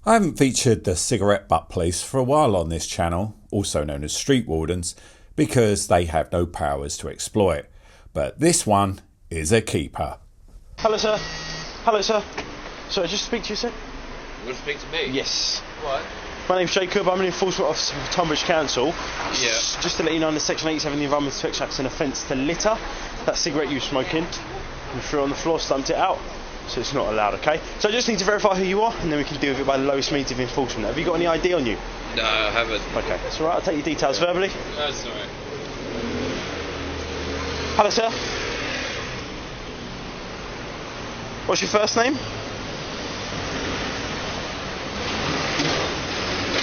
I haven't featured the cigarette butt police for a while on this channel, also known as street wardens, because they have no powers to exploit. But this one is a keeper. Hello, sir. Hello, sir. Sorry, just speak to you, sir. You want to speak to me? Yes. What? My name's Jacob. I'm an enforcement officer for Tunbridge Council. Yeah. Just to let you know, under Section 87 of the Environmental Protection Act, it's an offence to litter. That cigarette you were smoking, you threw it on the floor, stumped it out. So it's not allowed, okay? So I just need to verify who you are, and then we can deal with it by the lowest means of enforcement. Have you got any ID on you? No, I haven't. Okay, that's alright. I'll take your details verbally. That's alright. Hello, sir. What's your first name?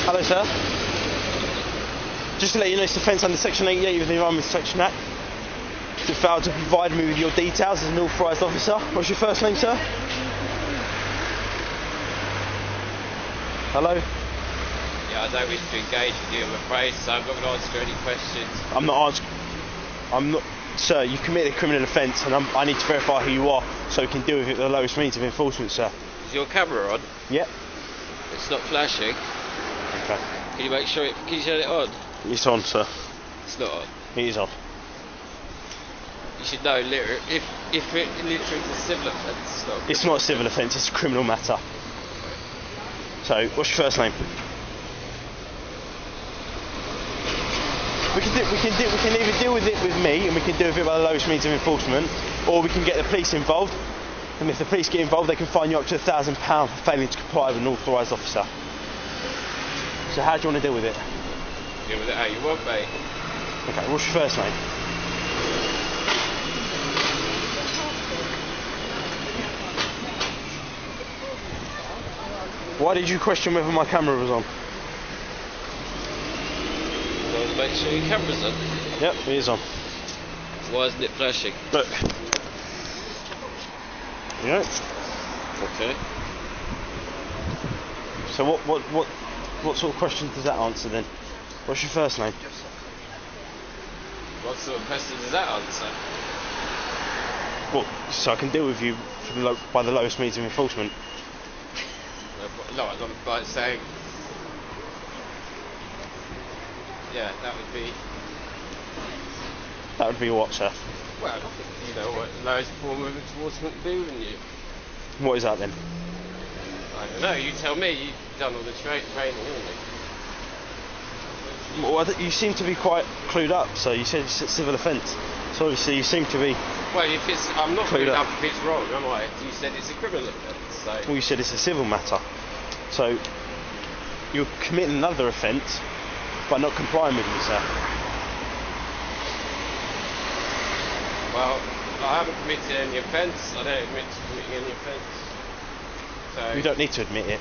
Hello, sir. Just to let you know, it's offence under Section 88 of the Environmental Protection Act to fail to provide me with your details as an authorised officer. What's your first name, sir? Hello? Yeah, I don't wish to engage with you, I'm afraid, so I'm not going to answer any questions. I'm not. Sir, you committed a criminal offence, and I need to verify who you are so we can deal with it at the lowest means of enforcement, sir. Is your camera on? Yep. It's not flashing. Okay. Can you make sure can you turn it on? It's on, sir. It's not on. It is on. You should know, littering is a civil offence. It's not a civil offence, it's a criminal matter. So, what's your first name? We can either deal with it with me, and we can deal with it by the lowest means of enforcement, or we can get the police involved. And if the police get involved, they can fine you up to £1,000 for failing to comply with an authorised officer. So, how do you want to deal with it? Deal with it how you want, mate. Okay, what's your first name? Why did you question whether my camera was on? I want to make sure your camera's on. Yep, it is on. Why isn't it flashing? Look. Yeah. Okay. So what sort of question does that answer then? What's your first name? What sort of question does that answer? Well, so I can deal with you by the lowest means of enforcement. No, I'm not like saying. Yeah, that would be what, sir? Well, you know what the lowest form of enforcement would be, wouldn't you? What is that then? I don't know, you tell me, you've done all the training, haven't you? Well, you seem to be quite clued up, so you said it's a civil offence. So obviously you seem to be. Well, I'm not clued up if it's wrong, am I? You said it's a criminal offence, so. Well, you said it's a civil matter. So you're committing another offence by not complying with me, sir. Well, I haven't committed any offence. I don't admit to committing any offence. So. You don't need to admit it.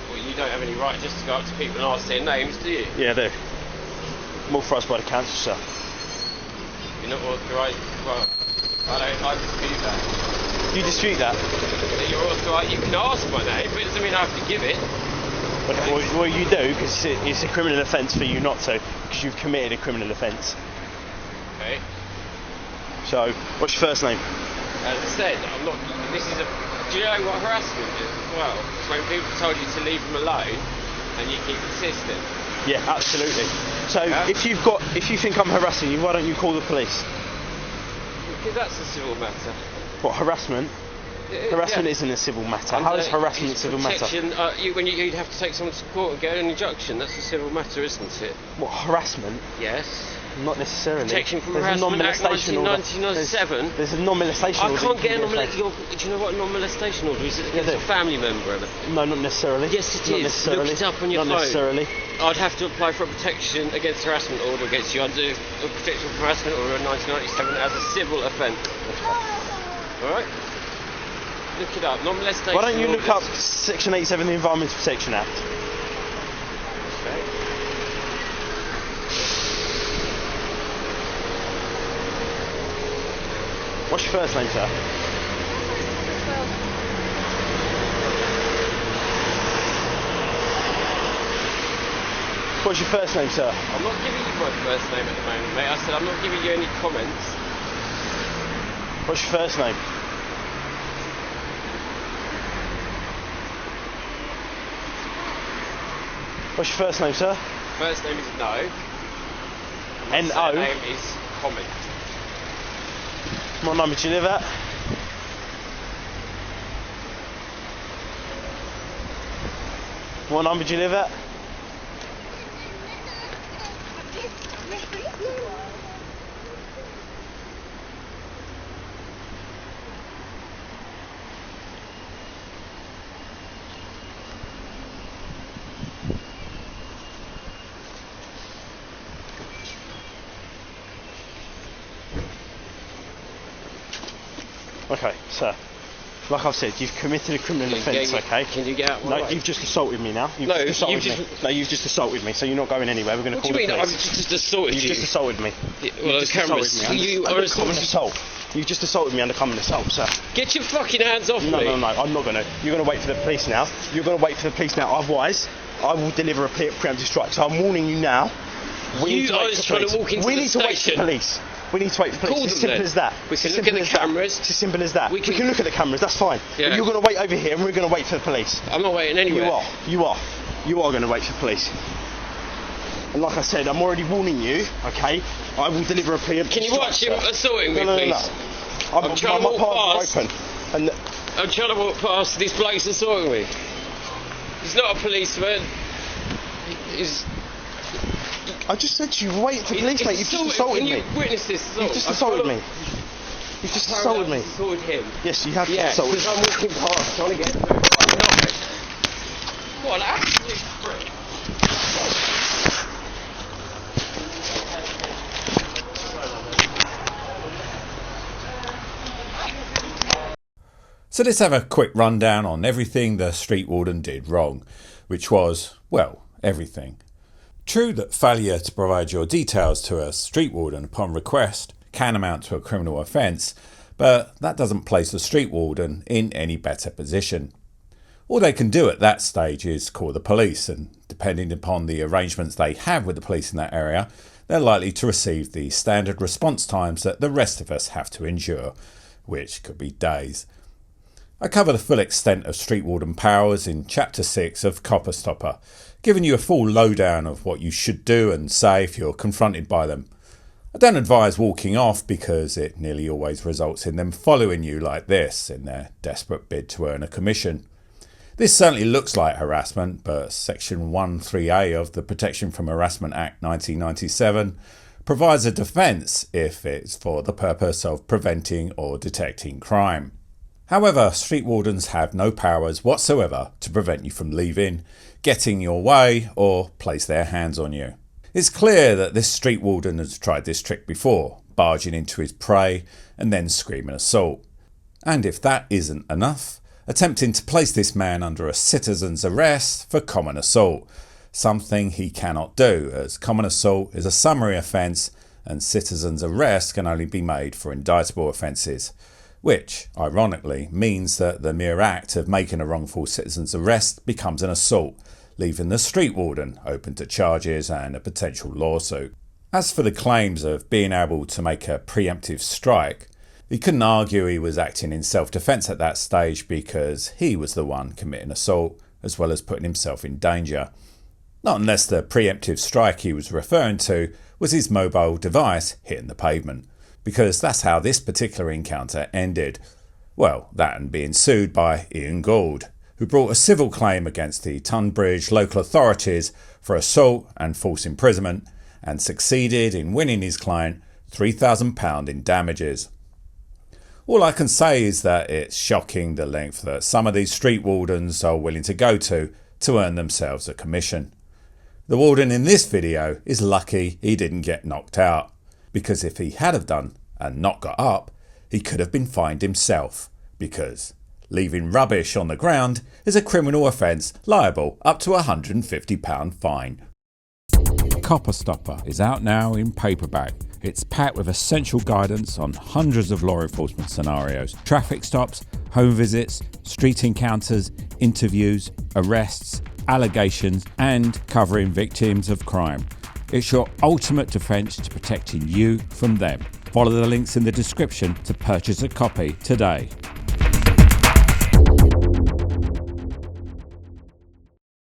Well, you don't have any right just to go up to people and ask their names, do you? Yeah, I do. I'm authorised by the council, sir. You're not authorised. Well, I dispute that. You dispute that? You're authorised. You can ask my name, but it doesn't mean I have to give it. Well, you do, because it's a criminal offence for you not to, because you've committed a criminal offence. Okay. So, what's your first name? As I said, I'm not. This is a. Do you know what harassment is as well? It's when people told you to leave them alone, and you keep insisting. Yeah, absolutely. So, yeah? if you think I'm harassing you, why don't you call the police? Because that's a civil matter. What, harassment? Harassment isn't a civil matter. How is harassment a civil matter? You'd have to take someone to court and get an injunction. That's a civil matter, isn't it? What, harassment? Yes. Not necessarily. Protection from Harassment Act 1997. There's a non-molestation order. I can't get a non-molestation order. Do you know what a non-molestation order is? It against a family member. No, not necessarily. Yes, it not is. Necessarily. Look it up on your phone. Not necessarily. I'd have to apply for a protection against harassment order against you under a protection from harassment order in 1997 as a civil offence. Alright? Look it up. Non-molestation. Why don't you look up Section 87 of the Environmental Protection Act? Okay. What's your first name, sir? What's your first name, sir? I'm not giving you my first name at the moment, mate. I said I'm not giving you any comments. What's your first name? What's your first name, sir? First name is No. N-O. Name is Comment. What number do you live at? What number do you live at? Okay, sir. Like I've said, you've committed a criminal offence, okay? Can you get out? No, you've just assaulted me now. You've just assaulted me, so you're not going anywhere. We're going to call the police. What do you mean? I've just assaulted you. You've just assaulted me. Well, the cameras. Undercommon assault. You've just assaulted me undercommon assault, sir. Get your fucking hands off me. No, I'm not going to. You're going to wait for the police now. You're going to wait for the police now. Otherwise, I will deliver a preemptive strike. So I'm warning you now. We need to wait for the police. We need to wait for the police. We need to wait for the police. It's as simple as that. We can look at the cameras. It's as simple as that. We can look at the cameras, that's fine. Yeah. But you're going to wait over here and we're going to wait for the police. I'm not waiting anywhere. You are going to wait for the police. And like I said, I'm already warning you, okay? I will deliver a preemptive strike. Can you watch him assaulting me, please? I'm trying to walk past. I'm trying to walk past. This bloke's assaulting me. He's not a policeman. He's... I just said to you, wait for the police, mate. You've just assaulted me. Can you witness this assault? You've just assaulted me. You've just assaulted me. Assaulted him. Yes, you have assaulted me. Because I'm walking past trying to get through. What an absolute prick. So let's have a quick rundown on everything the street warden did wrong, which was, well, everything. True that failure to provide your details to a street warden upon request can amount to a criminal offence, but that doesn't place the street warden in any better position. All they can do at that stage is call the police, and depending upon the arrangements they have with the police in that area, they're likely to receive the standard response times that the rest of us have to endure, which could be days. I cover the full extent of street warden powers in Chapter 6 of Copper Stopper, giving you a full lowdown of what you should do and say if you're confronted by them. I don't advise walking off because it nearly always results in them following you like this in their desperate bid to earn a commission. This certainly looks like harassment, but Section 13A of the Protection from Harassment Act 1997 provides a defence if it's for the purpose of preventing or detecting crime. However, street wardens have no powers whatsoever to prevent you from leaving, getting your way, or place their hands on you. It's clear that this street warden has tried this trick before, barging into his prey and then screaming assault. And if that isn't enough, attempting to place this man under a citizen's arrest for common assault, something he cannot do, as common assault is a summary offence and citizen's arrest can only be made for indictable offences, which, ironically, means that the mere act of making a wrongful citizen's arrest becomes an assault, leaving the street warden open to charges and a potential lawsuit. As for the claims of being able to make a preemptive strike, he couldn't argue he was acting in self-defence at that stage because he was the one committing assault as well as putting himself in danger. Not unless the preemptive strike he was referring to was his mobile device hitting the pavement, because that's how this particular encounter ended. Well, that and being sued by Ian Gould, who brought a civil claim against the Tunbridge local authorities for assault and false imprisonment and succeeded in winning his client £3,000 in damages. All I can say is that it's shocking the length that some of these street wardens are willing to go to earn themselves a commission. The warden in this video is lucky he didn't get knocked out, because if he had have done and not got up, he could have been fined himself, because leaving rubbish on the ground is a criminal offence liable up to a £150 fine. Copper Stopper is out now in paperback. It's packed with essential guidance on hundreds of law enforcement scenarios, traffic stops, home visits, street encounters, interviews, arrests, allegations, and covering victims of crime. It's your ultimate defence to protecting you from them. Follow the links in the description to purchase a copy today.